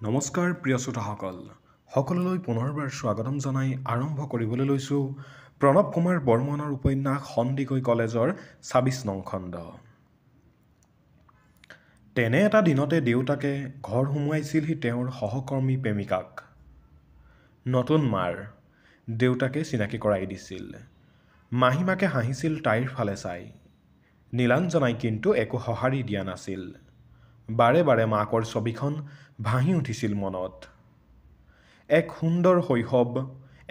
নমস্কাৰ প্ৰিয় শ্ৰোতাসকল সকলোলৈ পুনৰবাৰ স্বাগতম জনাই আৰম্ভ কৰিবলৈ লৈছোঁ প্ৰণৱ কুমাৰ বৰ্মনৰ উপন্যাস সন্দিকৈ কলেজৰ ২৬ নং খণ্ড। তেনে এটা দিনতে দেউতাকে ঘৰ সোমোৱাইছিলহি তেওঁৰ সহকৰ্মী প্ৰেমিকাক। নতুন মাৰ দেউতাকে চিনাকি কৰাই দিছিল। মাহীমাকে হাঁহিছিল তাইৰ ফালে চাই। নীলাঞ্জনাই কিন্তু একো সঁহাৰি দিয়া নাছিল। বাৰে বাৰে মাকৰ ছবিখন ভাহি উঠিছিল মনত। এক সুন্দৰ শৈশৱ,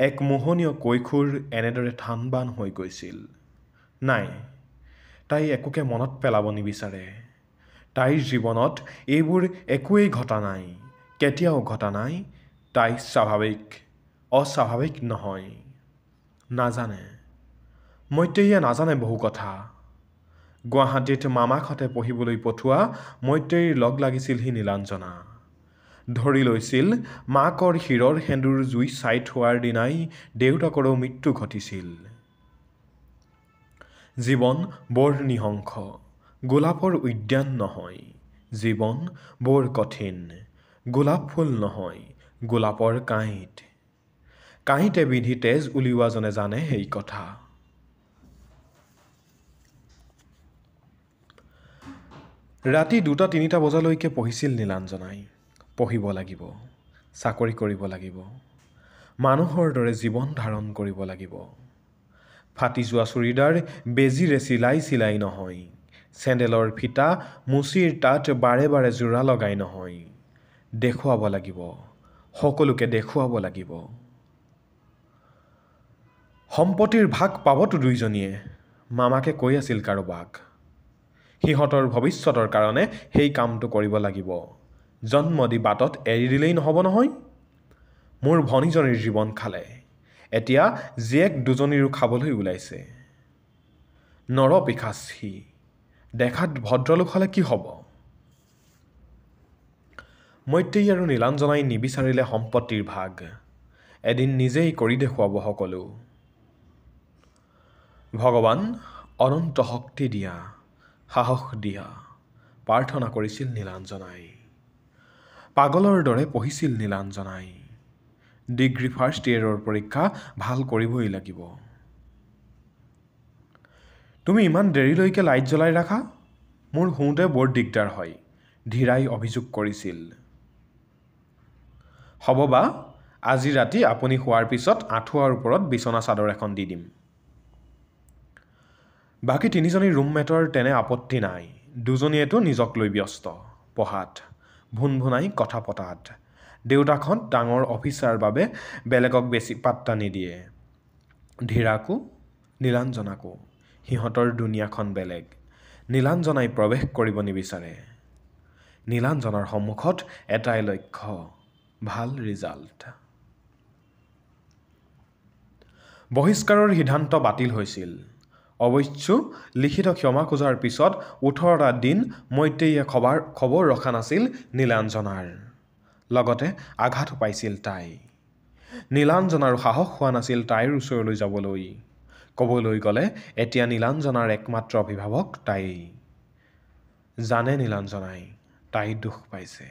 এক মোহনীয় কৈশোৰ এনেদৰে থান-বান হৈ গৈছিল। নাই, তাই একোকে মনত পেলাব নিবিচাৰে। তাইৰ জীৱনত এইবোৰ একোৱেই ঘটা নাই, কেতিয়াও ঘটা নাই। তাই স্বাভাৱিক, অস্বাভাৱিক নহয়। নাজানে, মৈত্ৰেয়ীয়ে নাজানে বহু কথা। গুৱাহাটীত মামাকহঁতে পঢ়িবলৈ পঠোৱা মৈত্ৰেয়ীৰ লগ লাগিছিলহি নীলাঞ্জনা। ধৰি লৈছিল মাকৰ শিৰৰ সেন্দুৰ জুই চাই থোৱাৰ দিনাই দেউতাকৰো মৃত্যু ঘটিছিল। জীৱন বৰ নিহংস, গোলাপৰ উদ্যান নহয়। জীৱন বৰ কঠিন, গোলাপ ফুল নহয়, গোলাপৰ কাঁইট। কাঁইটে বিধি তেজ উলিওৱাজনে জানে সেই কথা। ৰাতি ২টা-৩টা বজালৈকে পঢ়িছিল নীলাঞ্জনাই। পঢ়িব লাগিব, চাকৰি কৰিব লাগিব, মানুহৰ দৰে জীৱন ধাৰণ কৰিব লাগিব। ফাটি যোৱা চুৰিদাৰ বেজীৰে চিলাই নহয়, চেণ্ডেলৰ ফিটা মুচিৰ তাত বাৰে বাৰে যোৰা লগাই নহয়। দেখুৱাব লাগিব, সকলোকে দেখুৱাব লাগিব। সম্পত্তিৰ ভাগ পাবতো দুইজনীয়ে, মামাকে কৈ আছিল কাৰোবাক। সিহঁতৰ ভৱিষ্যতৰ কাৰণে সেই কামটো কৰিব লাগিব। জন্ম দি বাটত এৰি দিলেই নহ'ব নহয়। মোৰ ভনীজনীৰ জীৱন খালে, এতিয়া জীয়েক দুজনীৰো খাবলৈ ওলাইছে। নৰপিশাচ সি, দেখাত ভদ্ৰলোক হ'লে কি হ'ব? মৈত্ৰেয়ী আৰু নীলাঞ্জনাই নিবিচাৰিলে সম্পত্তিৰ ভাগ। এদিন নিজেই কৰি দেখুৱাব সকলো। ভগৱান অনন্ত শক্তি দিয়া, সাহস দিয়া, প্ৰাৰ্থনা কৰিছিল নীলাঞ্জনাই। পাগলৰ দৰে পঢ়িছিল নীলাঞ্জনাই। ডিগ্ৰী ফাৰ্ষ্ট ইয়েৰৰ পৰীক্ষা ভাল কৰিবই লাগিব। তুমি ইমান দেৰিলৈকে লাইট জ্বলাই ৰাখা, মোৰ শুওঁতে বৰ দিগদাৰ হয়, ধীৰাই অভিযোগ কৰিছিল। হ'ব বা, আজি ৰাতি আপুনি শোৱাৰ পিছত আঁঠুৱাৰ ওপৰত বিচনা চাদৰ এখন দি দিম। বাকী তিনিজনী ৰুমমেটৰ তেনে আপত্তি নাই। দুজনীয়েতো নিজক লৈ ব্যস্ত, পঢ়াত, ভুনভুনাই কথা পতাত। দেউতাকহঁত ডাঙৰ অফিচাৰ বাবে বেলেগক বেছি পাত্তা নিদিয়ে। ধীৰাকো, নীলাঞ্জনাকো। সিহঁতৰ দুনিয়াখন বেলেগ। নীলাঞ্জনাই প্ৰৱেশ কৰিব নিবিচাৰে। নীলাঞ্জনাৰ সন্মুখত এটাই লক্ষ্য, ভাল ৰিজাল্ট। বহিষ্কাৰৰ সিদ্ধান্ত বাতিল হৈছিল। অৱশ্যে লিখিত ক্ষমা খোজাৰ পিছত ১৮টা দিন মৈত্ৰেয়ীয়ে খবৰ ৰখা নাছিল নীলাঞ্জনাৰ। লগতে আঘাতো পাইছিল তাই। নীলাঞ্জনাৰো সাহস হোৱা নাছিল তাইৰ ওচৰলৈ যাবলৈ। ক'বলৈ গ'লে এতিয়া নীলাঞ্জনাৰ একমাত্ৰ অভিভাৱক তাইয়েই। জানে নীলাঞ্জনাই, তাই দুখ পাইছে।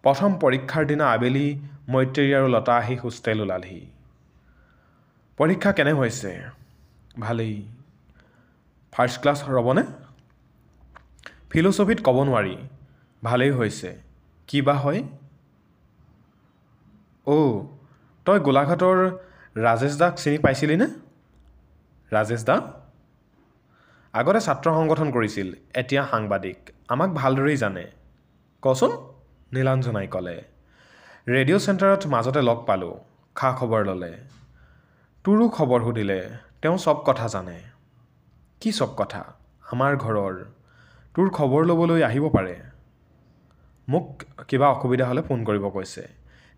প্ৰথম পৰীক্ষাৰ দিনা আবেলি মৈত্ৰেয়ী আৰু লতা আহি হোষ্টেল ওলালহি। পৰীক্ষা কেনে হৈছে? ভালেই। First class ৰ'বনে? ফিল'ছফিত ক'ব নোৱাৰি, ভালেই হৈছে। কি বা হয়? তই গোলাঘাটৰ ৰাজেশ দাক চিনি পাইছিলিনে? ৰাজেশ দা? আগতে ছাত্ৰ সংগঠন কৰিছিল, এতিয়া সাংবাদিক। আমাক ভালদৰেই জানে। কচোন, নীলাঞ্জনাই ক'লে। ৰেডিঅ' চেণ্টাৰত মাজতে লগ পালোঁ, খা খবৰ ল'লে। তোৰো খবৰ সুধিলে, তেওঁ চব কথা জানে। কি চব কথা? আমাৰ ঘৰৰ। তোৰ খবৰ ল'বলৈ আহিব পাৰে। মোক কিবা অসুবিধা হ'লে ফোন কৰিব কৈছে।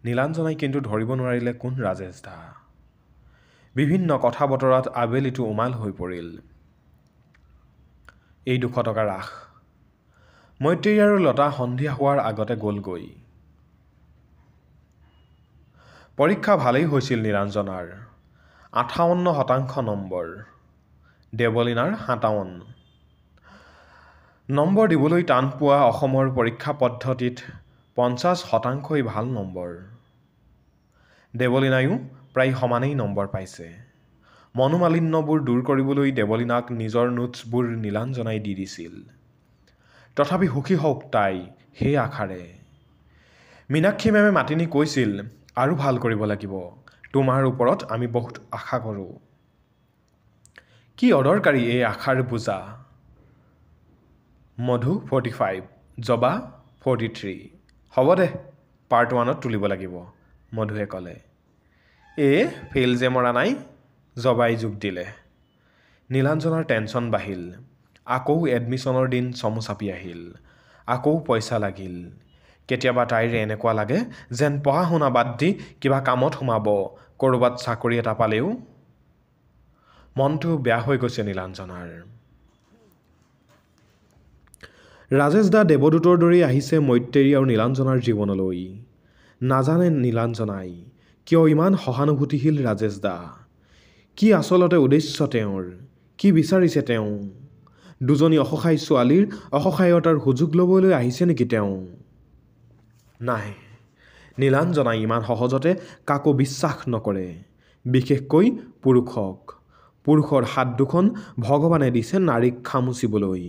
নীলাঞ্জনাই কিন্তু ধৰিব নোৱাৰিলে কোন ৰাজেশ দা। বিভিন্ন কথা বতৰাত আবেলিটো উমাল হৈ পৰিল। এই ২০০ টকা ৰাখ। মৈত্ৰেয়ী আৰু লতা সন্ধিয়া হোৱাৰ আগতে গ'লগৈ। পৰীক্ষা ভালেই হৈছিল নীলাঞ্জনাৰ। ৫৮% নম্বৰ, দেৱলীনাৰ ৫৭। নম্বৰ দিবলৈ টান পোৱা অসমৰ পৰীক্ষা পদ্ধতিত 50% ভাল নম্বৰ। দেৱলীনায়ো প্ৰায় সমানেই নম্বৰ পাইছে। মনোমালিন্যবোৰ দূৰ কৰিবলৈ দেৱলীনাক নিজৰ নোটছবোৰ নীলাঞ্জনাই দি দিছিল। তথাপি সুখী হওক তাই সেই আশাৰে। মীনাক্ষী মেমে মাতি নি কৈছিল, আৰু ভাল কৰিব লাগিব, তোমাৰ ওপৰত আমি বহুত আশা কৰোঁ। কি অদৰকাৰী এই আশাৰ বোজা। মধু 45, জবা 43। হ'ব দে, পাৰ্ট 1ত তুলিব লাগিব, মধুৱে ক'লে। ফেইল যে মৰা নাই, জবাই যোগ দিলে। নীলাঞ্জনাৰ টেনশ্যন বাঢ়িল। আকৌ এডমিশ্যনৰ দিন চমু চাপি আহিল। আকৌ পইচা লাগিল। কেতিয়াবা তাইৰ এনেকুৱা লাগে যেন পঢ়া শুনা বাদ দি কিবা কামত সোমাব, ক'ৰবাত চাকৰি এটা পালেও। মনটো বেয়া হৈ গৈছে নীলাঞ্জনাৰ। ৰাজেশ দা দেৱদূতৰ দৰেই আহিছে মৈত্ৰেয়ী আৰু নীলাঞ্জনাৰ জীৱনলৈ। নাজানে নীলাঞ্জনাই কিয় ইমান সহানুভূতিশীল ৰাজেশ দা। কি আচলতে উদ্দেশ্য তেওঁৰ, কি বিচাৰিছে তেওঁ। দুজনী অসহায় ছোৱালীৰ অসহায়তাৰ সুযোগ ল'বলৈ আহিছে নেকি তেওঁ। নাই, নীলাঞ্জনাই ইমান সহজতে কাকো বিশ্বাস নকৰে, বিশেষকৈ পুৰুষক। পুৰুষৰ হাত দুখন ভগৱানে দিছে নাৰীক খামুচিবলৈ।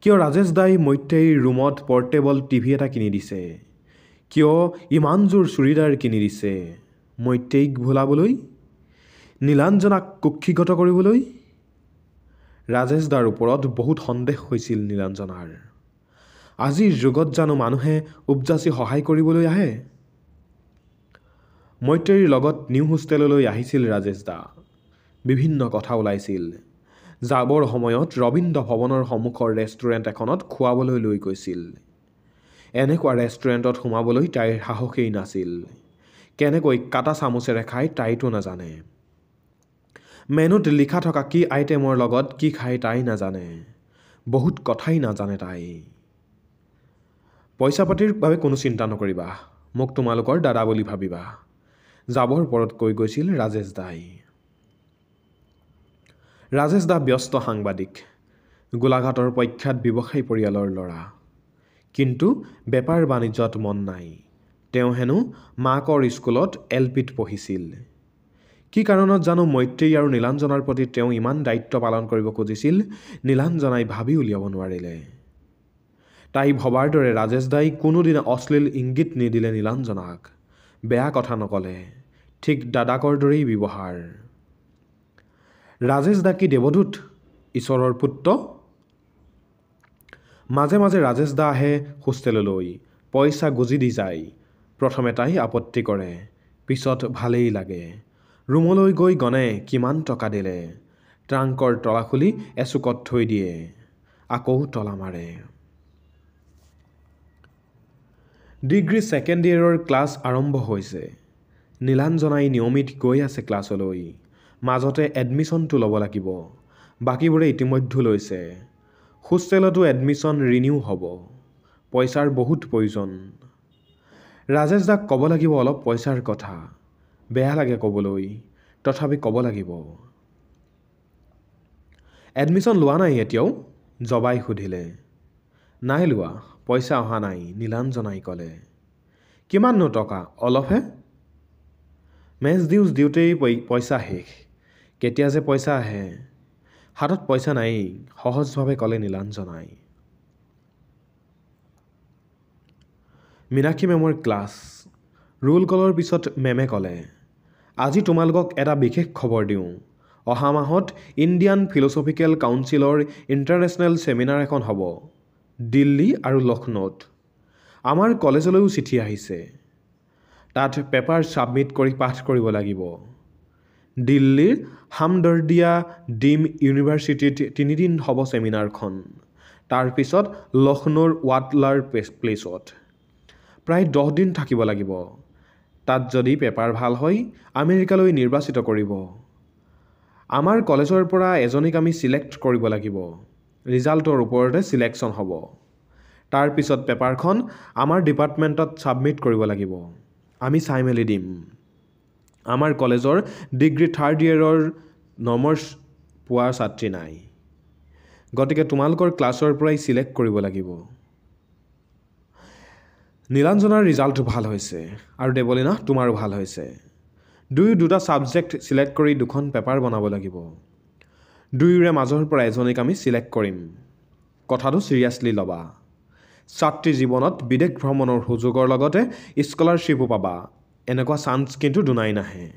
কিয় ৰাজেশ দাই মৈত্ৰেয়ীৰ ৰুমত পৰ্টেবল টিভি এটা কিনি দিছে, কিয় ইমানযোৰ চুৰিদাৰ কিনি দিছে, মৈত্ৰেয়ীক ভুলাবলৈ, নীলাঞ্জনাক কুক্ষিগত কৰিবলৈ। ৰাজেশ দাৰ ওপৰত বহুত সন্দেহ হৈছিল নীলাঞ্জনাৰ। আজিৰ যুগত জানো মানুহে উপজাচি সহায় কৰিবলৈ আহে। মৈত্ৰেয়ীৰ লগত নিউ হোষ্টেললৈ আহিছিল ৰাজেশ দা। বিভিন্ন কথা ওলাইছিল। যাবৰ সময়ত ৰবীন্দ্ৰ ভৱনৰ সন্মুখৰ ৰেষ্টুৰেণ্ট এখনত খুৱাবলৈ লৈ গৈছিল। এনেকুৱা ৰেষ্টুৰেণ্টত সোমাবলৈ তাইৰ সাহসেই নাছিল। কেনেকৈ কাটা চামুচেৰে খাই তাইতো নাজানে। মেনুত লিখা থকা কি আইটেমৰ লগত কি খায় তাই নাজানে। বহুত কথাই নাজানে তাই। পইচা পাতিৰ বাবে কোনো চিন্তা নকৰিবা, মোক তোমালোকৰ দাদা বুলি ভাবিবা, যাবৰ পৰত কৈ গৈছিল ৰাজেশ দাই। ৰাজেশ দা ব্যস্ত সাংবাদিক, গোলাঘাটৰ প্ৰখ্যাত ব্যৱসায়ী পৰিয়ালৰ ল'ৰা। কিন্তু বেপাৰ বাণিজ্যত মন নাই। তেওঁ হেনো মাকৰ স্কুলত LPত পঢ়িছিল। কি কাৰণত জানো মৈত্ৰেয়ী আৰু নীলাঞ্জনাৰ প্ৰতি তেওঁ ইমান দায়িত্ব পালন কৰিব খুজিছিল, নীলাঞ্জনাই ভাবি উলিয়াব নোৱাৰিলে। তাই ভবাৰ দৰে ৰাজেশ দাই কোনোদিনা অশ্লীল ইংগিত নিদিলে নীলাঞ্জনাক, বেয়া কথা নক'লে, ঠিক দাদাকৰ দৰেই ব্যৱহাৰ। ৰাজেশ দা কি দেৱদূত, ঈশ্বৰৰ পুত্ৰ। মাজে মাজে ৰাজেশ দা আহে হোষ্টেললৈ, পইচা গুজি দি যায়। প্ৰথমে তাই আপত্তি কৰে, পিছত ভালেই লাগে। ৰুমলৈ গৈ গণে কিমান টকা দিলে, ট্ৰাংকৰ তলা খুলি এচুকত থৈ দিয়ে, আকৌ তলা মাৰে। ডিগ্ৰী ছেকেণ্ড ইয়েৰৰ ক্লাছ আৰম্ভ হৈছে। নীলাঞ্জনাই নিয়মিত গৈ আছে ক্লাছলৈ। মাজতে এডমিশ্যনটো ল'ব লাগিব, বাকীবোৰে ইতিমধ্যে লৈছে। হোষ্টেলতো এডমিশ্যন ৰিনিউ হ'ব। পইচাৰ বহুত প্ৰয়োজন। ৰাজেশ দাক ক'ব লাগিব অলপ পইচাৰ কথা। বেয়া লাগে ক'বলৈ, তথাপি ক'ব লাগিব। এডমিশ্যন লোৱা নাই এতিয়াও, জবাই সুধিলে। নাই লোৱা, পইচা অহা নাই, নীলাঞ্জনাই ক'লে। কিমাননো টকা, অলপহে। মেচ ডিউজ দিওঁতেই পইচা শেষ, কেতিয়া যে পইচা আহে। হাতত পইচা নাই, সহজভাৱে ক'লে নীলাঞ্জনাই। মীনাক্ষী মেমৰ ক্লাছ। ৰোল কলৰ পিছত মেমে ক'লে, আজি তোমালোকক এটা বিশেষ খবৰ দিওঁ। অহা মাহত ইণ্ডিয়ান ফিল'ছফিকেল কাউন্সিলৰ ইণ্টাৰনেশ্যনেল ছেমিনাৰ এখন হ'ব, দিল্লী আৰু লক্ষ্ণৌত। আমাৰ কলেজলৈও চিঠি আহিছে। তাত পেপাৰ ছাবমিট কৰি পাঠ কৰিব লাগিব। দিল্লীৰ হামদৰ্দিয়া ডিম ইউনিভাৰ্চিটিত 3 দিন হ'ব ছেমিনাৰখন। তাৰপিছত লক্ষ্ণৌৰ ৱাটলাৰ প্লেচত। প্ৰায় 10 দিন থাকিব লাগিব। তাত যদি পেপাৰ ভাল হয়, আমেৰিকালৈ নিৰ্বাচিত কৰিব। আমাৰ কলেজৰ পৰা এজনীক আমি ছিলেক্ট কৰিব লাগিব। ৰিজাল্টৰ ওপৰতে ছিলেকশ্যন হ'ব। তাৰপিছত পেপাৰখন আমাৰ ডিপাৰ্টমেণ্টত ছাবমিট কৰিব লাগিব। আমি চাই মেলি দিম। আমাৰ কলেজৰ ডিগ্ৰী 3rd ইয়েৰৰ নম্বৰ পোৱা ছাত্ৰী নাই। গতিকে তোমালোকৰ ক্লাছৰ পৰাই ছিলেক্ট কৰিব লাগিব। নীলাঞ্জনাৰ ৰিজাল্ট ভাল হৈছে আৰু দেৱলীনা তোমাৰো ভাল হৈছে দুটা ছাবজেক্ট চিলেক্ট কৰি দুখন পেপাৰ বনাব লাগিব দুয়োৰে মাজৰ পৰা এজনীক আমি চিলেক্ট কৰিম কথাটো চিৰিয়াছলি ল'বা ছাত্ৰী জীৱনত বিদেশ ভ্ৰমণৰ সুযোগৰ লগতে স্কলাৰশ্বিপো পাবা এনেকুৱা চান্স কিন্তু দুনাই নাহে